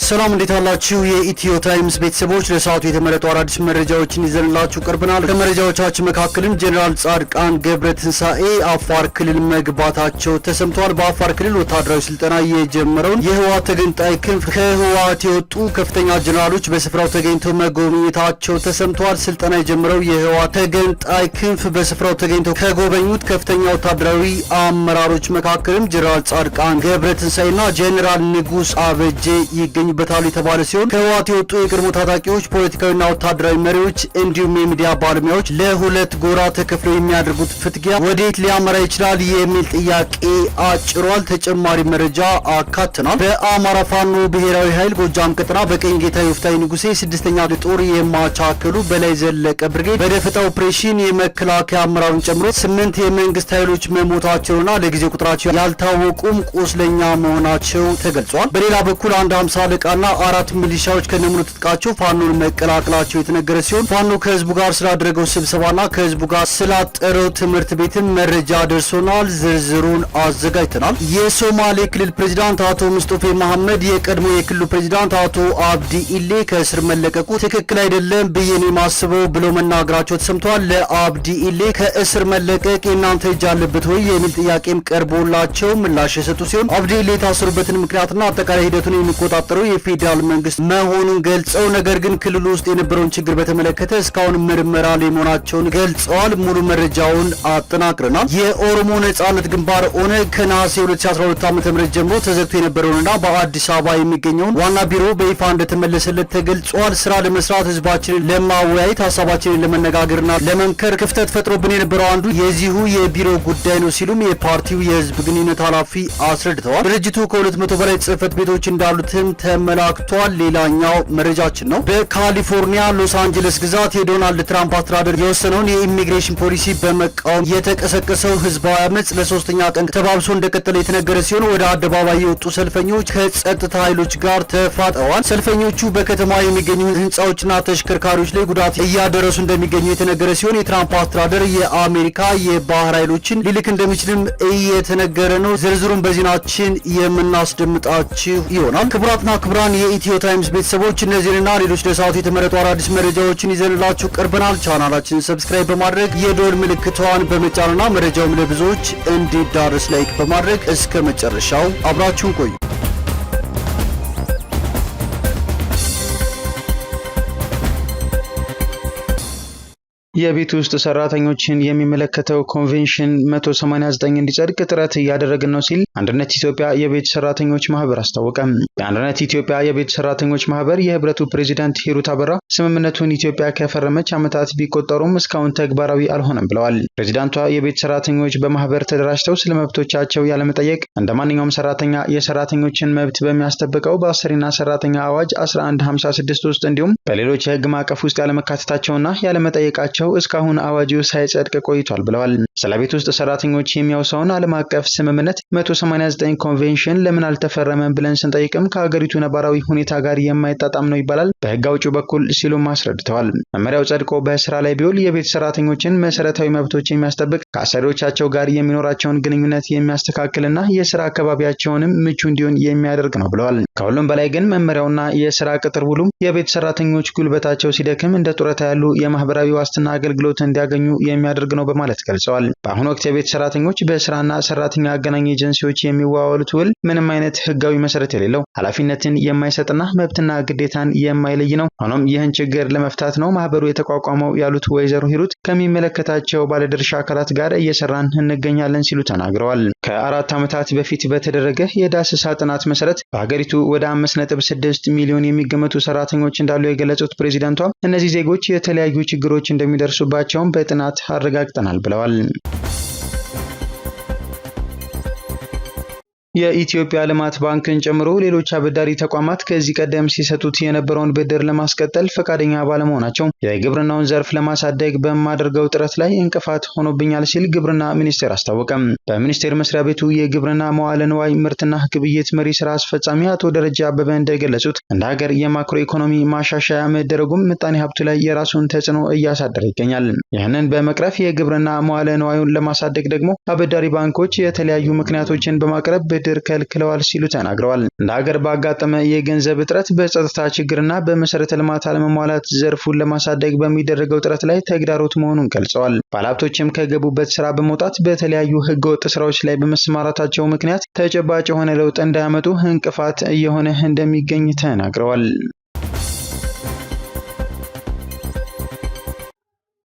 ሰላም እንዴት አላችሁ? የኢትዮ ታይምስ ቤተሰቦች ለሰዓቱ የተመረጡ አዳዲስ መረጃዎችን ይዘንላችሁ ቀርበናል። ከመረጃዎቻችን መካከልም ጄኔራል ጻድቃን ገብረትንሳኤ አፋር ክልል መግባታቸው ተሰምቷል። በአፋር ክልል ወታደራዊ ስልጠና የጀመረውን የህወሓት ተገንጣይ ክንፍ ከህወሓት የወጡ ከፍተኛ ጄኔራሎች በስፍራው ተገኝተው መጎብኘታቸው ተሰምቷል። ስልጠና የጀመረው የህወሓት ተገንጣይ ክንፍ በስፍራው ተገኝተው ከጎበኙት ከፍተኛ ወታደራዊ አመራሮች መካከልም ጄኔራል ጻድቃን ገብረትንሳኤና ጄኔራል ንጉስ አበጄ ይገኙበታል የተባለ ሲሆን ከህወሓት የወጡ የቀድሞ ታጣቂዎች ፖለቲካዊና ወታደራዊ መሪዎች እንዲሁም የሚዲያ ባለሙያዎች ለሁለት ጎራ ተከፍለው የሚያደርጉት ፍትጊያ ወዴት ሊያመራ ይችላል የሚል ጥያቄ አጭሯል። ተጨማሪ መረጃ አካተናል። በአማራ ፋኖ ብሔራዊ ኃይል ጎጃም ቀጠና በቀኝ ጌታ ዮፍታይ ንጉሴ 6ኛ ጦር የማቻከሉ በላይ ዘለቀ ብርጌድ በደፈጣ ኦፕሬሽን የመከላከያ አመራሩን ጨምሮ 8 የመንግስት ኃይሎች መሞታቸውና ለጊዜው ቁጥራቸው ያልታወቁም ቁስለኛ መሆናቸው ተገልጿል። በሌላ በኩል አንድ 50 አለቃና 4 ሚሊሻዎች ከነሙሉ ትጥቃቸው ፋኖን መቀላቀላቸው የተነገረ ሲሆን ፋኖ ከህዝቡ ጋር ስላደረገው ስብሰባና ከህዝቡ ጋር ስላጠረው ትምህርት ቤትም መረጃ ደርሶናል። ዝርዝሩን አዘጋጅተናል። የሶማሌ ክልል ፕሬዝዳንት አቶ ሙስጠፌ መሐመድ የቀድሞ የክልሉ ፕሬዝዳንት አቶ አብዲ ኢሌ ከእስር መለቀቁ ትክክል አይደለም ብዬ ነው የማስበው ብለው መናገራቸው ተሰምቷል። ለአብዲ ኢሌ ከእስር መለቀቅ የእናንተ እጅ አለበት ወይ የሚል ጥያቄም ቀርቦላቸው ምላሽ የሰጡ ሲሆን አብዲ ኢሌ የታሰሩበትን ምክንያትና አጠቃላይ ሂደቱን የሚቆጣጠረው የፌዴራል መንግስት መሆኑን ገልጸው ነገር ግን ክልሉ ውስጥ የነበረውን ችግር በተመለከተ እስካሁን ምርመራ ላይ መሆናቸውን ገልጸዋል። ሙሉ መረጃውን አጠናቅረናል። የኦሮሞ ነጻነት ግንባር ኦነግ ከነሐሴ 2012 ዓ.ም ጀምሮ ተዘግቶ የነበረውንና በአዲስ አበባ የሚገኘውን ዋና ቢሮ በይፋ እንደተመለሰለት ተገልጿል። ስራ ለመስራት ህዝባችንን ለማወያየት ሀሳባችንን ለመነጋገርና ለመምከር ክፍተት ፈጥሮብን የነበረው አንዱ የዚሁ የቢሮ ጉዳይ ነው ሲሉም የፓርቲው የህዝብ ግንኙነት ኃላፊ አስረድተዋል። ድርጅቱ ከ200 በላይ ጽህፈት ቤቶች እንዳሉትም ተመላክቷል። ሌላኛው መረጃችን ነው። በካሊፎርኒያ ሎስ አንጀለስ ግዛት የዶናልድ ትራምፕ አስተዳደር የወሰነውን የኢሚግሬሽን ፖሊሲ በመቃወም የተቀሰቀሰው ህዝባዊ አመጽ ለሶስተኛ ቀን ተባብሶ እንደቀጠለ የተነገረ ሲሆን ወደ አደባባይ የወጡ ሰልፈኞች ከጸጥታ ኃይሎች ጋር ተፋጠዋል። ሰልፈኞቹ በከተማ የሚገኙ ህንጻዎችና ተሽከርካሪዎች ላይ ጉዳት እያደረሱ እንደሚገኙ የተነገረ ሲሆን የትራምፕ አስተዳደር የአሜሪካ የባህር ኃይሎችን ሊልክ እንደሚችልም እየተነገረ ነው። ዝርዝሩን በዜናችን የምናስደምጣችሁ ይሆናል። ክቡራትና ክቡራን የኢትዮ ታይምስ ቤተሰቦች እነዚህንና ሌሎች ለሰዓቱ የተመረጡ አዳዲስ መረጃዎችን ይዘንላችሁ ቀርበናል። ቻናላችንን ሰብስክራይብ በማድረግ የደወል ምልክቷን በመጫንና መረጃውም ለብዙዎች እንዲዳረስ ላይክ በማድረግ እስከ መጨረሻው አብራችሁን ቆዩ። የቤት ውስጥ ሰራተኞችን የሚመለከተው ኮንቬንሽን 189 እንዲጸድቅ ጥረት እያደረግን ነው ሲል አንድነት ኢትዮጵያ የቤት ሰራተኞች ማህበር አስታወቀ። የአንድነት ኢትዮጵያ የቤት ሰራተኞች ማህበር የህብረቱ ፕሬዚዳንት ሂሩት አበራ ስምምነቱን ኢትዮጵያ ከፈረመች ዓመታት ቢቆጠሩም እስካሁን ተግባራዊ አልሆነም ብለዋል። ፕሬዚዳንቷ የቤት ሰራተኞች በማህበር ተደራጅተው ስለ መብቶቻቸው ያለመጠየቅ እንደ ማንኛውም ሰራተኛ የሰራተኞችን መብት በሚያስጠብቀው በአሰሪና ሰራተኛ አዋጅ 1156 ውስጥ እንዲሁም በሌሎች የህግ ማዕቀፍ ውስጥ ያለመካተታቸውና ያለመጠየቃቸው እስካሁን አዋጁ ሳይጸድቅ ቆይቷል ብለዋል። ስለ ቤት ውስጥ ሰራተኞች የሚያወሳውን ዓለም አቀፍ ስምምነት 189 ኮንቬንሽን ለምን አልተፈረመም ብለን ስንጠይቅም ከሀገሪቱ ነባራዊ ሁኔታ ጋር የማይጣጣም ነው ይባላል በህግ አውጪው በኩል ሲሉም አስረድተዋል። መመሪያው ጸድቆ በስራ ላይ ቢውል የቤት ሰራተኞችን መሰረታዊ መብቶች የሚያስጠብቅ ከአሰሪዎቻቸው ጋር የሚኖራቸውን ግንኙነት የሚያስተካክልና የስራ አካባቢያቸውንም ምቹ እንዲሆን የሚያደርግ ነው ብለዋል። ከሁሉም በላይ ግን መመሪያውና የስራ ቅጥር ውሉም የቤት ሰራተኞች ጉልበታቸው ሲደክም እንደ ጡረታ ያሉ የማህበራዊ ዋስትና አገልግሎት እንዲያገኙ የሚያደርግ ነው በማለት ገልጸዋል። በአሁኑ ወቅት የቤት ሰራተኞች በስራና ሰራተኛ አገናኝ ኤጀንሲዎች የሚዋዋሉት ውል ምንም አይነት ህጋዊ መሰረት የሌለው ኃላፊነትን የማይሰጥና መብትና ግዴታን የማይለይ ነው። ሆኖም ይህን ችግር ለመፍታት ነው ማህበሩ የተቋቋመው ያሉት ወይዘሮ ሂሩት ከሚመለከታቸው ባለድርሻ አካላት ጋር እየሰራን እንገኛለን ሲሉ ተናግረዋል። ከ4 ዓመታት በፊት በተደረገ የዳሰሳ ጥናት መሰረት በሀገሪቱ ወደ 5.6 ሚሊዮን የሚገመቱ ሰራተኞች እንዳሉ የገለጹት ፕሬዚዳንቷ እነዚህ ዜጎች የተለያዩ ችግሮች እንደሚደርሱባቸውም በጥናት አረጋግጠናል ብለዋል። የኢትዮጵያ ልማት ባንክን ጨምሮ ሌሎች አበዳሪ ተቋማት ከዚህ ቀደም ሲሰጡት የነበረውን ብድር ለማስቀጠል ፈቃደኛ ባለመሆናቸው የግብርናውን ዘርፍ ለማሳደግ በማደርገው ጥረት ላይ እንቅፋት ሆኖብኛል ሲል ግብርና ሚኒስቴር አስታወቀም። በሚኒስቴር መስሪያ ቤቱ የግብርና መዋዕለ ንዋይ ምርትና ግብይት መሪ ስራ አስፈጻሚ አቶ ደረጃ አበበ እንደገለጹት እንደ ሀገር የማክሮ ኢኮኖሚ ማሻሻያ መደረጉም ምጣኔ ሀብቱ ላይ የራሱን ተጽዕኖ እያሳደረ ይገኛል። ይህንን በመቅረፍ የግብርና መዋዕለ ንዋዩን ለማሳደግ ደግሞ አበዳሪ ባንኮች የተለያዩ ምክንያቶችን በማቅረብ ብድር ከልክለዋል ሲሉ ተናግረዋል። እንደ ሀገር ባጋጠመ የገንዘብ እጥረት፣ በጸጥታ ችግርና በመሰረተ ልማት አለመሟላት ዘርፉን ለማሳደግ በሚደረገው ጥረት ላይ ተግዳሮት መሆኑን ገልጸዋል። ባለሀብቶችም ከገቡበት ስራ በመውጣት በተለያዩ ህገወጥ ስራዎች ላይ በመሰማራታቸው ምክንያት ተጨባጭ የሆነ ለውጥ እንዳያመጡ እንቅፋት እየሆነ እንደሚገኝ ተናግረዋል።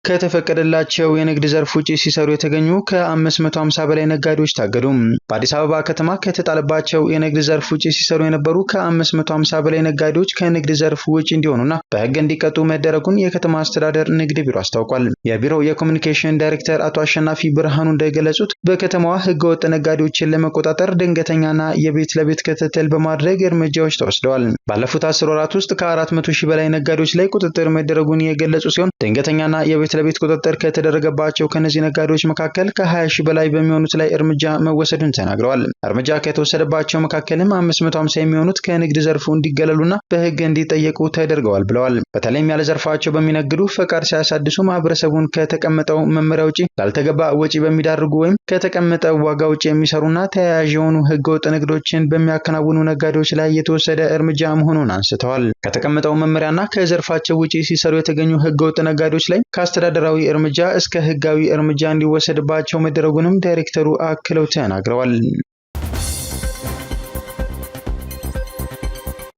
ከተፈቀደላቸው የንግድ ዘርፍ ውጪ ሲሰሩ የተገኙ ከ550 በላይ ነጋዴዎች ታገዱ። በአዲስ አበባ ከተማ ከተጣለባቸው የንግድ ዘርፍ ውጪ ሲሰሩ የነበሩ ከ550 በላይ ነጋዴዎች ከንግድ ዘርፍ ውጪ እንዲሆኑና በህግ እንዲቀጡ መደረጉን የከተማ አስተዳደር ንግድ ቢሮ አስታውቋል። የቢሮው የኮሚኒኬሽን ዳይሬክተር አቶ አሸናፊ ብርሃኑ እንደገለጹት በከተማዋ ህገወጥ ነጋዴዎችን ለመቆጣጠር ድንገተኛና የቤት ለቤት ክትትል በማድረግ እርምጃዎች ተወስደዋል። ባለፉት 10 ወራት ውስጥ ከ400 ሺህ በላይ ነጋዴዎች ላይ ቁጥጥር መደረጉን የገለጹ ሲሆን ድንገተኛና የቤት ለቤት ቁጥጥር ከተደረገባቸው ከነዚህ ነጋዴዎች መካከል ከ20 ሺህ በላይ በሚሆኑት ላይ እርምጃ መወሰዱን ተናግረዋል። እርምጃ ከተወሰደባቸው መካከልም 550 የሚሆኑት ከንግድ ዘርፉ እንዲገለሉና በህግ እንዲጠየቁ ተደርገዋል ብለዋል። በተለይም ያለ ዘርፋቸው በሚነግዱ ፈቃድ ሳያሳድሱ ማህበረሰቡን ከተቀመጠው መመሪያ ውጪ ላልተገባ ወጪ በሚዳርጉ ወይም ከተቀመጠው ዋጋ ውጪ የሚሰሩና ተያያዥ የሆኑ ህገወጥ ንግዶችን በሚያከናውኑ ነጋዴዎች ላይ የተወሰደ እርምጃ መሆኑን አንስተዋል። ከተቀመጠው መመሪያና ከዘርፋቸው ውጪ ሲሰሩ የተገኙ ህገወጥ ነጋዴዎች ላይ ከአስተዳደራዊ እርምጃ እስከ ህጋዊ እርምጃ እንዲወሰድባቸው መደረጉንም ዳይሬክተሩ አክለው ተናግረዋል።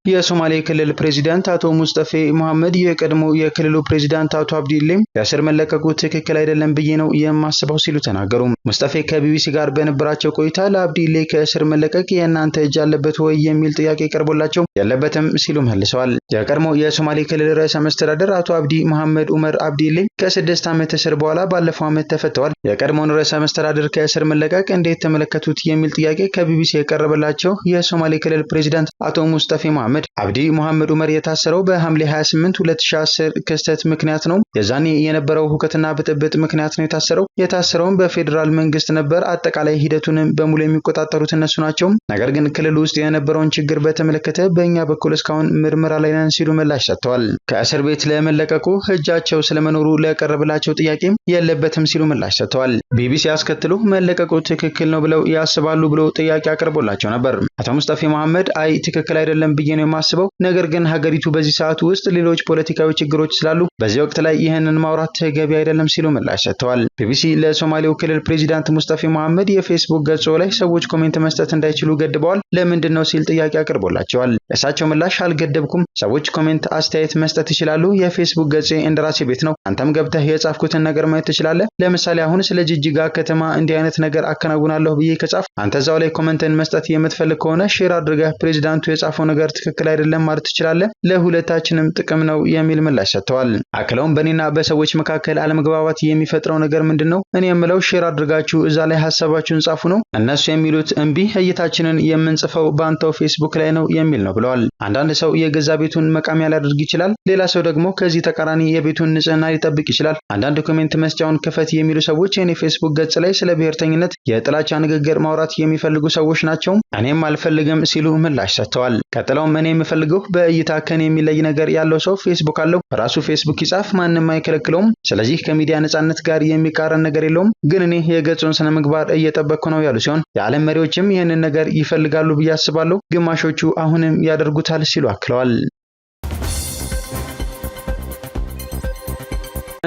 የሶማሌ ክልል ፕሬዚዳንት አቶ ሙስጠፌ መሐመድ የቀድሞ የክልሉ ፕሬዚዳንት አቶ አብዲሌ ከእስር መለቀቁ ትክክል አይደለም ብዬ ነው የማስበው ሲሉ ተናገሩ። ሙስጠፌ ከቢቢሲ ጋር በነበራቸው ቆይታ ለአብዲሌ ከእስር መለቀቅ የእናንተ እጅ አለበት ወይ የሚል ጥያቄ ቀርቦላቸው የለበትም ሲሉ መልሰዋል። የቀድሞ የሶማሌ ክልል ርዕሰ መስተዳደር አቶ አብዲ መሐመድ ኡመር አብዲሌ ከ6 ዓመት እስር በኋላ ባለፈው ዓመት ተፈተዋል። የቀድሞውን ርዕሰ መስተዳደር ከእስር መለቀቅ እንዴት ተመለከቱት የሚል ጥያቄ ከቢቢሲ የቀረበላቸው የሶማሌ ክልል ፕሬዚዳንት አቶ ሙስጠፌ መሐመድ አብዲ መሐመድ ኡመር የታሰረው በሐምሌ 28 2010 ክስተት ምክንያት ነው። የዛኔ የነበረው ሁከትና ብጥብጥ ምክንያት ነው የታሰረው። የታሰረውን በፌዴራል መንግስት ነበር። አጠቃላይ ሂደቱንም በሙሉ የሚቆጣጠሩት እነሱ ናቸው። ነገር ግን ክልሉ ውስጥ የነበረውን ችግር በተመለከተ በእኛ በኩል እስካሁን ምርመራ ላይ ነን ሲሉ ምላሽ ሰጥተዋል። ከእስር ቤት ለመለቀቁ እጃቸው ስለመኖሩ ለቀረበላቸው ጥያቄም የለበትም ሲሉ ምላሽ ሰጥተዋል። ቢቢሲ ያስከትሉ መለቀቁ ትክክል ነው ብለው ያስባሉ ብሎ ጥያቄ አቅርቦላቸው ነበር። አቶ ሙስጠፌ መሐመድ አይ ትክክል አይደለም ብዬ ነው የማስበው። ነገር ግን ሀገሪቱ በዚህ ሰዓት ውስጥ ሌሎች ፖለቲካዊ ችግሮች ስላሉ በዚህ ወቅት ላይ ይህንን ማውራት ተገቢ አይደለም ሲሉ ምላሽ ሰጥተዋል። ቢቢሲ ለሶማሌው ክልል ፕሬዚዳንት ሙስጠፌ መሐመድ የፌስቡክ ገጾ ላይ ሰዎች ኮሜንት መስጠት እንዳይችሉ ገድበዋል፣ ለምንድን ነው ሲል ጥያቄ አቅርቦላቸዋል። የእሳቸው ምላሽ አልገደብኩም፣ ሰዎች ኮሜንት አስተያየት መስጠት ይችላሉ። የፌስቡክ ገጼ እንደራሴ ቤት ነው። አንተም ገብተህ የጻፍኩትን ነገር ማየት ትችላለህ። ለምሳሌ አሁን ስለ ጅጅጋ ከተማ እንዲህ አይነት ነገር አከናውናለሁ ብዬ ከጻፍ አንተ እዛው ላይ ኮሜንትን መስጠት የምትፈልግ ከሆነ ሼር አድርገህ ፕሬዚዳንቱ የጻፈው ነገር ትክክል አይደለም ማለት ትችላለህ፣ ለሁለታችንም ጥቅም ነው የሚል ምላሽ ሰጥተዋል። አክለውም በእኔና በሰዎች መካከል አለመግባባት የሚፈጥረው ነገር ምንድነው? እኔ የምለው ሼር አድርጋችሁ እዛ ላይ ሐሳባችሁን ጻፉ ነው። እነሱ የሚሉት እምቢ እይታችንን የምንጽፈው በአንተው ፌስቡክ ላይ ነው የሚል ነው ብለዋል። አንዳንድ ሰው የገዛ ቤቱን መቃሚያ ሊያደርግ ይችላል። ሌላ ሰው ደግሞ ከዚህ ተቃራኒ የቤቱን ንጽህና ሊጠብቅ ይችላል። አንዳንድ ኮሜንት መስጫውን ክፈት የሚሉ ሰዎች የኔ ፌስቡክ ገጽ ላይ ስለ ብሔርተኝነት የጥላቻ ንግግር ማውራት የሚፈልጉ ሰዎች ናቸው። እኔም አልፈልግም ሲሉ ምላሽ ሰጥተዋል። ቀጥለውም እኔ የምፈልገው በእይታ ከኔ የሚለይ ነገር ያለው ሰው ፌስቡክ አለው፣ ራሱ ፌስቡክ ይጻፍ፣ ማንም አይከለክለውም። ስለዚህ ከሚዲያ ነጻነት ጋር የሚቃረን ነገር የለውም። ግን እኔ የገጹን ስነ ምግባር እየጠበቅኩ ነው ያሉ ሲሆን የዓለም መሪዎችም ይህንን ነገር ይፈልጋሉ ብዬ አስባለሁ። ግማሾቹ አሁንም ያደርጉታል ሲሉ አክለዋል።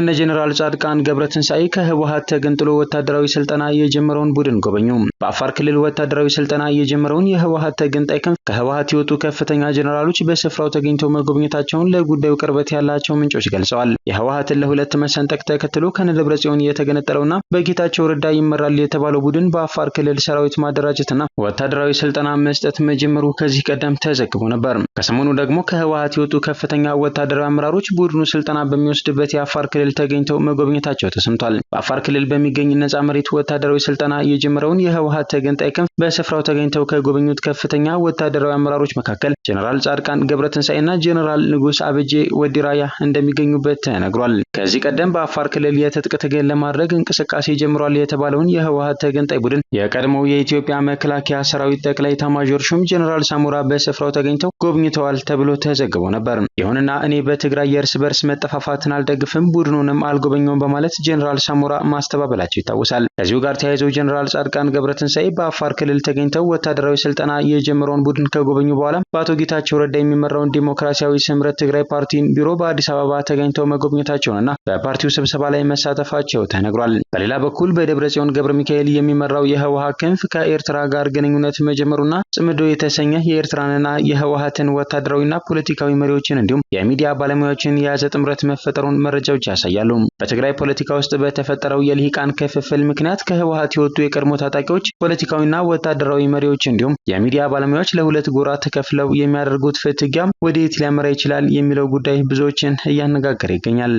እነ ጄኔራል ጻድቃን ገብረትንሳኤ ከህወሓት ተገንጥሎ ወታደራዊ ስልጠና የጀመረውን ቡድን ጎበኙ። በአፋር ክልል ወታደራዊ ስልጠና የጀመረውን የህወሓት ተገንጣይ ክንፍ ከህወሓት የወጡ ከፍተኛ ጄኔራሎች በስፍራው ተገኝተው መጎብኘታቸውን ለጉዳዩ ቅርበት ያላቸው ምንጮች ገልጸዋል። የህወሓትን ለሁለት መሰንጠቅ ተከትሎ ከደብረጽዮን የተገነጠለውና በጌታቸው ረዳ ይመራል የተባለው ቡድን በአፋር ክልል ሰራዊት ማደራጀትና ወታደራዊ ስልጠና መስጠት መጀመሩ ከዚህ ቀደም ተዘግቦ ነበር። ከሰሞኑ ደግሞ ከህወሓት የወጡ ከፍተኛ ወታደራዊ አመራሮች ቡድኑ ስልጠና በሚወስድበት የአፋር ክልል ተገኝተው መጎብኘታቸው ተሰምቷል። በአፋር ክልል በሚገኝ ነጻ መሬት ወታደራዊ ስልጠና የጀመረውን የህወሓት ተገንጣይ ክንፍ በስፍራው ተገኝተው ከጎበኙት ከፍተኛ ወታደራዊ አመራሮች መካከል ጄኔራል ጻድቃን ገብረትንሳኤና ጄኔራል ንጉስ አበጄ ወዲራያ እንደሚገኙበት ተነግሯል። ከዚህ ቀደም በአፋር ክልል የትጥቅ ትግል ለማድረግ እንቅስቃሴ ጀምሯል የተባለውን የህወሓት ተገንጣይ ቡድን የቀድሞው የኢትዮጵያ መከላከያ ሰራዊት ጠቅላይ ኤታማዦር ሹም ጄኔራል ሳሞራ በስፍራው ተገኝተው ጎብኝተዋል ተብሎ ተዘግቦ ነበር። ይሁንና እኔ በትግራይ የእርስ በርስ መጠፋፋትን አልደግፍም፣ ቡድኑ ቡድኑንም አልጎበኘውም በማለት ጀነራል ሳሞራ ማስተባበላቸው ይታወሳል። ከዚሁ ጋር ተያይዘው ጀነራል ጻድቃን ገብረትንሳኤ በአፋር ክልል ተገኝተው ወታደራዊ ስልጠና የጀመረውን ቡድን ከጎበኙ በኋላ በአቶ ጌታቸው ረዳ የሚመራውን ዲሞክራሲያዊ ስምረት ትግራይ ፓርቲን ቢሮ በአዲስ አበባ ተገኝተው መጎብኘታቸውንና በፓርቲው ስብሰባ ላይ መሳተፋቸው ተነግሯል። በሌላ በኩል በደብረጽዮን ገብረ ሚካኤል የሚመራው የህወሓት ክንፍ ከኤርትራ ጋር ግንኙነት መጀመሩና ጽምዶ የተሰኘ የኤርትራንና የህወሓትን ወታደራዊና ፖለቲካዊ መሪዎችን እንዲሁም የሚዲያ ባለሙያዎችን የያዘ ጥምረት መፈጠሩን መረጃዎች ያሳያሉ። በትግራይ ፖለቲካ ውስጥ በተፈጠረው የልሂቃን ክፍፍል ምክንያት ከህወሓት የወጡ የቀድሞ ታጣቂዎች ፖለቲካዊና ወታደራዊ መሪዎች እንዲሁም የሚዲያ ባለሙያዎች ለሁለት ጎራ ተከፍለው የሚያደርጉት ፍትጊያ ወዴት ሊያመራ ይችላል የሚለው ጉዳይ ብዙዎችን እያነጋገረ ይገኛል።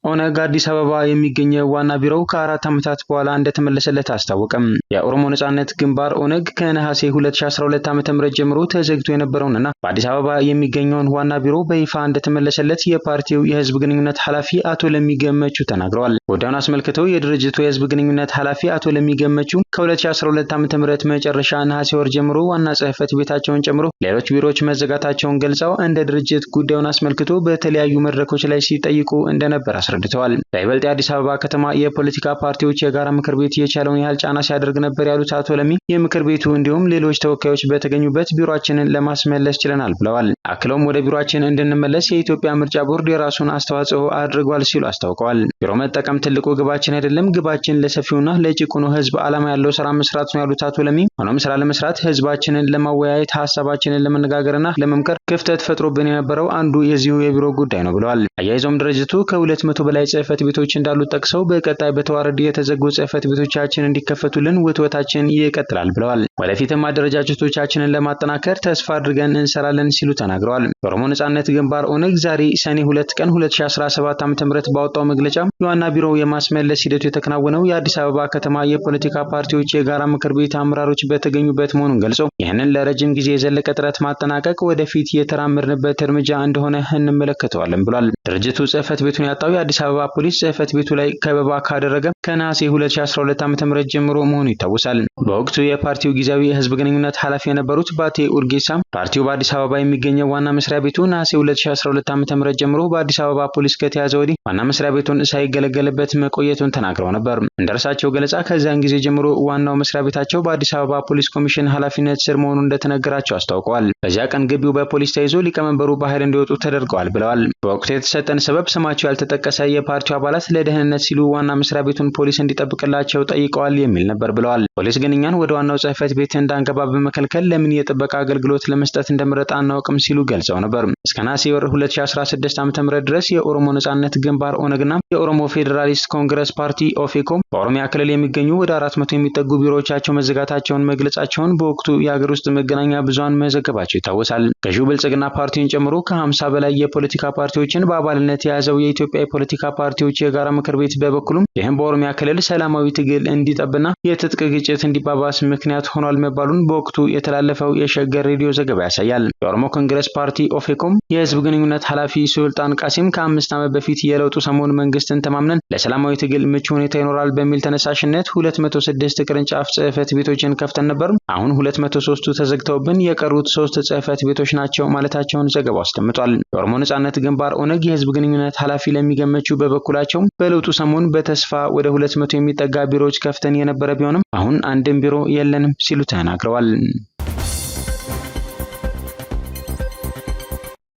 ኦነግ አዲስ አበባ የሚገኘው ዋና ቢሮው ከ4 ዓመታት በኋላ እንደተመለሰለት አስታወቀም። የኦሮሞ ነጻነት ግንባር ኦነግ ከነሐሴ 2012 ዓ.ም ጀምሮ ተዘግቶ የነበረውንና በአዲስ አበባ የሚገኘውን ዋና ቢሮ በይፋ እንደተመለሰለት የፓርቲው የህዝብ ግንኙነት ኃላፊ አቶ ለሚገመቹ ተናግረዋል። ጉዳዩን አስመልክተው የድርጅቱ የህዝብ ግንኙነት ኃላፊ አቶ ለሚገመቹ ከ2012 ዓ.ም መጨረሻ ነሐሴ ወር ጀምሮ ዋና ጽህፈት ቤታቸውን ጨምሮ ሌሎች ቢሮዎች መዘጋታቸውን ገልጸው እንደ ድርጅት ጉዳዩን አስመልክቶ በተለያዩ መድረኮች ላይ ሲጠይቁ እንደነበር አስረድተዋል። በይበልጥ የአዲስ አበባ ከተማ የፖለቲካ ፓርቲዎች የጋራ ምክር ቤት የቻለውን ያህል ጫና ሲያደርግ ነበር ያሉት አቶ ለሚ የምክር ቤቱ እንዲሁም ሌሎች ተወካዮች በተገኙበት ቢሮአችንን ለማስመለስ ችለናል ብለዋል። አክለውም ወደ ቢሮአችን እንድንመለስ የኢትዮጵያ ምርጫ ቦርድ የራሱን አስተዋጽኦ አድርጓል ሲሉ አስታውቀዋል። ቢሮ መጠቀም ትልቁ ግባችን አይደለም፣ ግባችን ለሰፊውና ለጭቁኑ ህዝብ ዓላማ ያለው ስራ መስራት ነው ያሉት አቶ ለሚ ሆኖም ስራ ለመስራት ህዝባችንን ለማወያየት ሀሳባችንን ለመነጋገርና ለመምከር ክፍተት ፈጥሮብን የነበረው አንዱ የዚሁ የቢሮ ጉዳይ ነው ብለዋል። አያይዘውም ድርጅቱ ከ200 በላይ ጽህፈት ቤቶች እንዳሉት ጠቅሰው በቀጣይ በተዋረድ የተዘጉ ጽህፈት ቤቶቻችን እንዲከፈቱልን ውትወታችን ይቀጥላል ብለዋል። ወደፊትም አደረጃጀቶቻችንን ለማጠናከር ተስፋ አድርገን እንሰራለን ሲሉ ተናግረዋል። የኦሮሞ ነጻነት ግንባር ኦነግ ዛሬ ሰኔ 2 ቀን 2017 ዓ.ም ባወጣው መግለጫ የዋና ቢሮው የማስመለስ ሂደቱ የተከናወነው የአዲስ አበባ ከተማ የፖለቲካ ፓርቲዎች የጋራ ምክር ቤት አመራሮች በተገኙበት መሆኑን ገልጾ ይህንን ለረጅም ጊዜ የዘለቀ ጥረት ማጠናቀቅ ወደፊት የተራመድንበት እርምጃ እንደሆነ እንመለከተዋለን ብሏል። ድርጅቱ ጽህፈት ቤቱን ያጣው የአዲስ አበባ ፖሊስ ጽህፈት ቤቱ ላይ ከበባ ካደረገ ከነሐሴ 2012 ዓ.ም ጀምሮ መሆኑ ይታወሳል። በወቅቱ የፓርቲው ጊዜያዊ የህዝብ ግንኙነት ኃላፊ የነበሩት ባቴ ኡርጌሳ ፓርቲው በአዲስ አበባ የሚገኘው ዋና መስሪያ ቤቱ ነሐሴ 2012 ዓ.ም ጀምሮ በአዲስ አበባ ፖሊስ ከተያዘ ወዲህ ዋና መስሪያ ቤቱን ሳይገለገልበት መቆየቱን ተናግረው ነበር። እንደርሳቸው ገለጻ ከዚያን ጊዜ ጀምሮ ዋናው መስሪያ ቤታቸው በአዲስ አበባ ፖሊስ ኮሚሽን ኃላፊነት ስር መሆኑን እንደተነገራቸው አስታውቀዋል። በዚያ ቀን ግቢው በፖሊስ ተይዞ ሊቀመንበሩ በኃይል እንዲወጡ ተደርገዋል ብለዋል። በወቅቱ የተሰጠን ሰበብ ስማቸው ያልተጠቀሰ የፓርቲው አባላት ለደህንነት ሲሉ ዋና መስሪያ ቤቱን ፖሊስ እንዲጠብቅላቸው ጠይቀዋል የሚል ነበር ብለዋል። ፖሊስ ግን እኛን ወደ ዋናው ጽህፈት ቤት እንዳንገባ በመከልከል ለምን የጥበቃ አገልግሎት ለመስጠት እንደመረጠ አናውቅም ሲሉ ገልጸው ነበር። እስከ ነሐሴ ወር 2016 ዓ.ም ድረስ የኦሮሞ ነጻነት ግንባር ኦነግና የኦሮሞ ፌዴራሊስት ኮንግረስ ፓርቲ ኦፌኮ በኦሮሚያ ክልል የሚገኙ ወደ 400 የሚጠጉ ቢሮዎቻቸው መዘጋታቸውን መግለጻቸውን በወቅቱ የሀገር ውስጥ መገናኛ ብዙሃን መዘገባቸው ይታወሳል። ገዢው ብልጽግና ፓርቲን ጨምሮ ከ50 በላይ የፖለቲካ ፓርቲዎችን በአባልነት የያዘው የኢትዮጵያ የፖለቲካ ፓርቲዎች የጋራ ምክር ቤት በበኩሉም ይህም በኦሮሚያ ክልል ሰላማዊ ትግል እንዲጠብና የትጥቅ ግጭት እንዲባባስ ምክንያት ሆኗል መባሉን በወቅቱ የተላለፈው የሸገር ሬዲዮ ዘገባ ያሳያል። የኦሮሞ ኮንግረስ ፓርቲ ኦፌኮም የህዝብ ግንኙነት ኃላፊ ሱልጣን ቃሲም ከ5 ዓመት በፊት የለውጡ ሰሞን መንግስትን ተማምነን ለሰላማዊ ትግል ምቹ ሁኔታ ይኖራል በሚል ተነሳሽነት 206 ቅርንጫፍ ጽህፈት ቤቶችን ከፍተን ነበር። አሁን 203ቱ ተዘግተውብን የቀሩት 3 ጽህፈት ቤቶች ናቸው ማለታቸውን ዘገባው አስቀምጧል። የኦሮሞ ነጻነት ግንባር ኦነግ የህዝብ ግንኙነት ኃላፊ ለሚገመቹ በበኩላቸው በለውጡ ሰሞን በተስፋ ወደ 200 የሚጠጋ ቢሮዎች ከፍተን የነበረ ቢሆንም አሁን አንድም ቢሮ የለንም ሲሉ ተናግረዋል።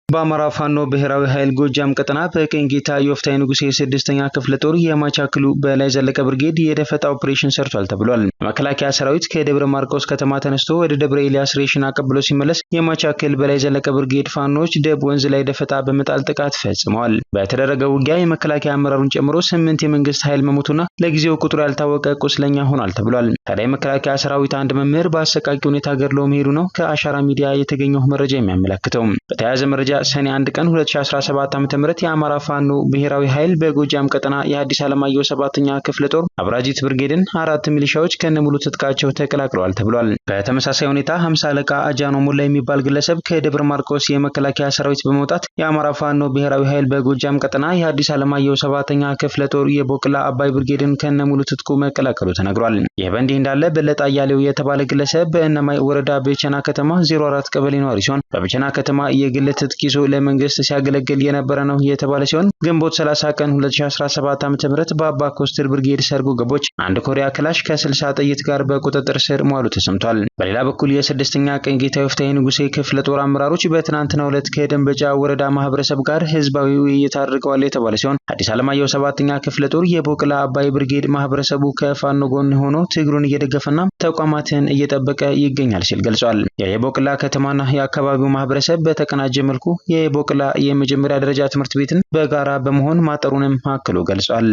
በአማራ ፋኖ ብሔራዊ ኃይል ጎጃም ቀጠና በቀኝ ጌታ ዮፍታይ ንጉሴ 6ኛ ክፍለ ጦር የማቻክሉ በላይ ዘለቀ ብርጌድ የደፈጣ ኦፕሬሽን ሰርቷል ተብሏል። መከላከያ ሰራዊት ከደብረ ማርቆስ ከተማ ተነስቶ ወደ ደብረ ኤልያስ ሬሽን አቀብሎ ሲመለስ የማቻክል በላይ ዘለቀ ብርጌድ ፋኖች ደብ ወንዝ ላይ ደፈጣ በመጣል ጥቃት ፈጽመዋል። በተደረገው ውጊያ የመከላከያ አመራሩን ጨምሮ 8 የመንግስት ኃይል መሞቱና ለጊዜው ቁጥሩ ያልታወቀ ቁስለኛ ሆኗል ተብሏል። ታዲያ የመከላከያ ሰራዊት አንድ መምህር በአሰቃቂ ሁኔታ ገድሎ መሄዱ ነው ከአሻራ ሚዲያ የተገኘው መረጃ የሚያመለክተው። በተያያዘ መረጃ ሰኔ 1 ቀን 2017 ዓ.ም የአማራ ፋኖ ብሔራዊ ኃይል በጎጃም ቀጠና የአዲስ ዓለማየሁ 7ኛ ክፍለ ጦር አብራጂት ብርጌድን 4 ሚሊሻዎች ከነሙሉ ትጥቃቸው ተቀላቅለዋል ተብሏል። በተመሳሳይ ሁኔታ 50 አለቃ አጃኖ ሞላ የሚባል ግለሰብ ከደብረ ማርቆስ የመከላከያ ሰራዊት በመውጣት የአማራ ፋኖ ብሔራዊ ኃይል በጎጃም ቀጠና የአዲስ ዓለማየሁ 7ኛ ክፍለ ጦር የቦቅላ አባይ ብርጌድን ከነሙሉ ትጥቁ መቀላቀሉ ተነግሯል። ይህ በእንዲህ እንዳለ በለጣ ያሌው የተባለ ግለሰብ በእነማይ ወረዳ በቸና ከተማ 04 ቀበሌ ነዋሪ ሲሆን በቸና ከተማ የግል ትጥቅ ይዞ ለመንግስት ሲያገለግል የነበረ ነው የተባለ ሲሆን ግንቦት 30 ቀን 2017 ዓ.ም በአባ ኮስትር ብርጌድ ሰርጎ ገቦች አንድ ኮሪያ ክላሽ ከ60 ጥይት ጋር በቁጥጥር ስር መዋሉ ተሰምቷል። በሌላ በኩል የ6ኛ ቀኝ ጌታ ወፍታዊ ንጉሴ ክፍለ ጦር አመራሮች በትናንትናው ዕለት ከደንበጫ ወረዳ ማህበረሰብ ጋር ህዝባዊ ውይይት አድርገዋል የተባለ ሲሆን አዲስ አለማየሁ 7ኛ ክፍለ ጦር የቦቅላ አባይ ብርጌድ ማህበረሰቡ ከፋኖ ጎን ሆኖ ትግሩን እየደገፈና ተቋማትን እየጠበቀ ይገኛል ሲል ገልጿል። የቦቅላ ከተማና የአካባቢው ማህበረሰብ በተቀናጀ መልኩ የቦቅላ የመጀመሪያ ደረጃ ትምህርት ቤትን በጋራ በመሆን ማጠሩንም አክሎ ገልጿል።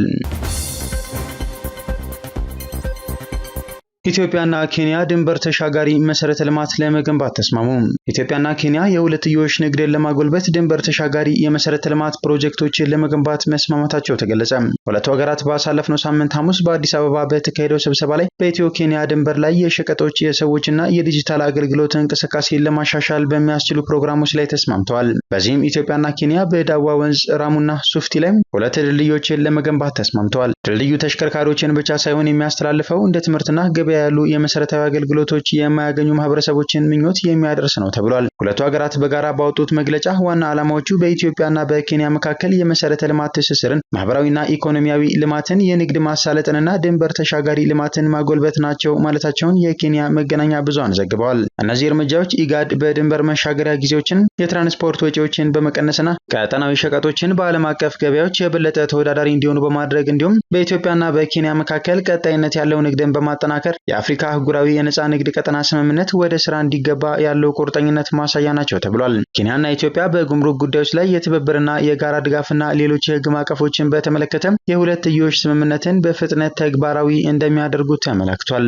ኢትዮጵያና ኬንያ ድንበር ተሻጋሪ መሰረተ ልማት ለመገንባት ተስማሙ። ኢትዮጵያና ኬንያ የሁለትዮሽ ንግድን ለማጎልበት ድንበር ተሻጋሪ የመሰረተ ልማት ፕሮጀክቶችን ለመገንባት መስማማታቸው ተገለጸ። ሁለቱ ሀገራት ባሳለፍነው ሳምንት ሐሙስ በአዲስ አበባ በተካሄደው ስብሰባ ላይ በኢትዮ ኬንያ ድንበር ላይ የሸቀጦች የሰዎችና የዲጂታል አገልግሎት እንቅስቃሴን ለማሻሻል በሚያስችሉ ፕሮግራሞች ላይ ተስማምተዋል። በዚህም ኢትዮጵያና ኬንያ በዳዋ ወንዝ ራሙና ሱፍቲ ላይ ሁለት ድልድዮችን ለመገንባት ተስማምተዋል። ድልድዩ ተሽከርካሪዎችን ብቻ ሳይሆን የሚያስተላልፈው እንደ ትምህርትና ገበያ ያሉ የመሰረታዊ አገልግሎቶች የማያገኙ ማህበረሰቦችን ምኞት የሚያደርስ ነው ተብሏል። ሁለቱ ሀገራት በጋራ ባወጡት መግለጫ ዋና ዓላማዎቹ በኢትዮጵያና በኬንያ መካከል የመሰረተ ልማት ትስስርን፣ ማህበራዊና ኢኮኖሚያዊ ልማትን፣ የንግድ ማሳለጥንና ድንበር ተሻጋሪ ልማትን ማጎልበት ናቸው ማለታቸውን የኬንያ መገናኛ ብዙሃን ዘግበዋል። እነዚህ እርምጃዎች ኢጋድ በድንበር መሻገሪያ ጊዜዎችን፣ የትራንስፖርት ወጪዎችን በመቀነስና ቀጠናዊ ሸቀጦችን በዓለም አቀፍ ገበያዎች የበለጠ ተወዳዳሪ እንዲሆኑ በማድረግ እንዲሁም በኢትዮጵያና በኬንያ መካከል ቀጣይነት ያለው ንግድን በማጠናከር የአፍሪካ አህጉራዊ የነጻ ንግድ ቀጠና ስምምነት ወደ ስራ እንዲገባ ያለው ቁርጠኝነት ማሳያ ናቸው ተብሏል። ኬንያና ኢትዮጵያ በጉምሩክ ጉዳዮች ላይ የትብብርና የጋራ ድጋፍና ሌሎች የህግ ማዕቀፎችን በተመለከተ የሁለትዮሽ ስምምነትን በፍጥነት ተግባራዊ እንደሚያደርጉት ተመላክቷል።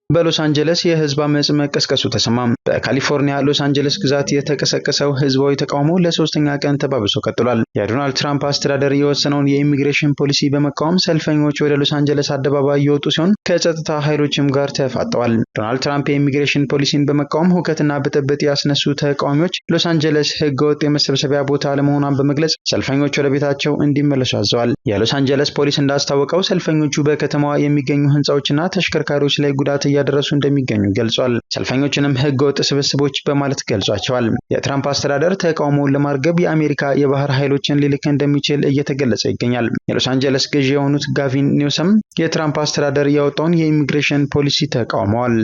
በሎስ አንጀለስ የህዝብ አመጽ መቀስቀሱ ተሰማ። በካሊፎርኒያ ሎስ አንጀለስ ግዛት የተቀሰቀሰው ህዝባዊ ተቃውሞ ለሶስተኛ ቀን ተባብሶ ቀጥሏል። የዶናልድ ትራምፕ አስተዳደር የወሰነውን የኢሚግሬሽን ፖሊሲ በመቃወም ሰልፈኞች ወደ ሎስ አንጀለስ አደባባይ የወጡ ሲሆን ከጸጥታ ኃይሎችም ጋር ተፋጠዋል። ዶናልድ ትራምፕ የኢሚግሬሽን ፖሊሲን በመቃወም ሁከትና ብጥብጥ ያስነሱ ተቃዋሚዎች ሎስ አንጀለስ ህገወጥ የመሰብሰቢያ ቦታ ለመሆኗን በመግለጽ ሰልፈኞች ወደ ቤታቸው እንዲመለሱ አዘዋል። የሎስ አንጀለስ ፖሊስ እንዳስታወቀው ሰልፈኞቹ በከተማዋ የሚገኙ ህንፃዎችና ተሽከርካሪዎች ላይ ጉዳት እያደረሱ እንደሚገኙ ገልጿል። ሰልፈኞችንም ህገወጥ ስብስቦች በማለት ገልጿቸዋል። የትራምፕ አስተዳደር ተቃውሞውን ለማርገብ የአሜሪካ የባህር ኃይሎችን ሊልክ እንደሚችል እየተገለጸ ይገኛል። የሎስ አንጀለስ ገዢ የሆኑት ጋቪን ኒውሰም የትራምፕ አስተዳደር ያወጣውን የኢሚግሬሽን ፖሊሲ ተቃውመዋል።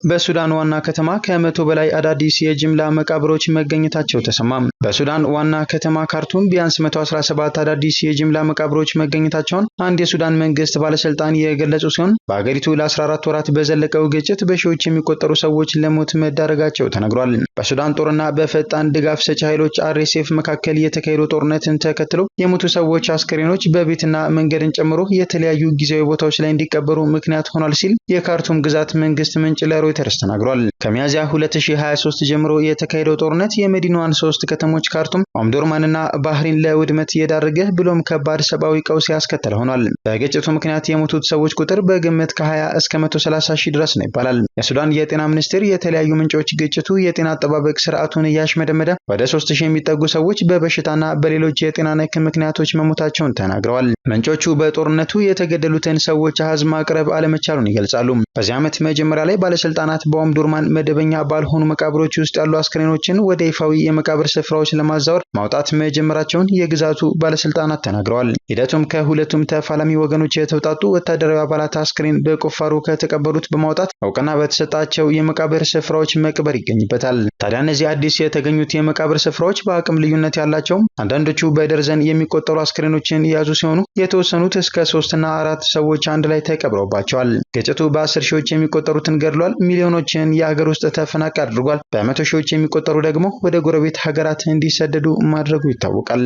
በሱዳን ዋና ከተማ ከ100 በላይ አዳዲስ የጅምላ መቃብሮች መገኘታቸው ተሰማ። በሱዳን ዋና ከተማ ካርቱም ቢያንስ 117 አዳዲስ የጅምላ መቃብሮች መገኘታቸውን አንድ የሱዳን መንግስት ባለስልጣን የገለጹ ሲሆን በአገሪቱ ለ14 ወራት በዘለቀው ግጭት በሺዎች የሚቆጠሩ ሰዎች ለሞት መዳረጋቸው ተነግሯል። በሱዳን ጦርና በፈጣን ድጋፍ ሰጪ ኃይሎች RSF መካከል የተካሄደው ጦርነትን ተከትሎ የሞቱ ሰዎች አስከሬኖች በቤትና መንገድን ጨምሮ የተለያዩ ጊዜያዊ ቦታዎች ላይ እንዲቀበሩ ምክንያት ሆኗል ሲል የካርቱም ግዛት መንግስት ምንጭ ለሮይተርስ ተናግሯል። ከሚያዝያ 2023 ጀምሮ የተካሄደው ጦርነት የመዲናዋን 3 ከተሞች ካርቱም፣ ኦምዱርማንና ባህሪን ለውድመት የዳረገ ብሎም ከባድ ሰብአዊ ቀውስ ያስከተለ ሆኗል። በግጭቱ ምክንያት የሞቱት ሰዎች ቁጥር በግምት ከ20 እስከ 130 ሺህ ድረስ ነው ይባላል። የሱዳን የጤና ሚኒስቴር የተለያዩ ምንጮች ግጭቱ የጤና አጠባበቅ ስርዓቱን እያሽመደመደ ወደ 3000 የሚጠጉ ሰዎች በበሽታና በሌሎች የጤና ነክ ምክንያቶች መሞታቸውን ተናግረዋል። ምንጮቹ በጦርነቱ የተገደሉትን ሰዎች አሃዝ ማቅረብ አለመቻሉን ይገልጻሉ። በዚህ ዓመት መጀመሪያ ላይ ባለስልጣናት በኦምዱርማን መደበኛ ባልሆኑ መቃብሮች ውስጥ ያሉ አስክሬኖችን ወደ ይፋዊ የመቃብር ስፍራዎች ለማዛወር ማውጣት መጀመራቸውን የግዛቱ ባለስልጣናት ተናግረዋል። ሂደቱም ከሁለቱም ተፋላሚ ወገኖች የተውጣጡ ወታደራዊ አባላት አስክሬን በቁፋሮ ከተቀበሩት በማውጣት እውቅና በተሰጣቸው የመቃብር ስፍራዎች መቅበር ይገኝበታል። ታዲያ እነዚህ አዲስ የተገኙት የመቃብር ስፍራዎች በአቅም ልዩነት ያላቸው፣ አንዳንዶቹ በደርዘን የሚቆጠሩ አስክሬኖችን የያዙ ሲሆኑ የተወሰኑት እስከ 3 እና 4 ሰዎች አንድ ላይ ተቀብረውባቸዋል። ግጭቱ በ10 ሺዎች የሚቆጠሩትን ገድሏል። ሚሊዮኖችን የሀገር ውስጥ ተፈናቃይ አድርጓል። በ100 ሺዎች የሚቆጠሩ ደግሞ ወደ ጎረቤት ሀገራት እንዲሰደዱ ማድረጉ ይታወቃል።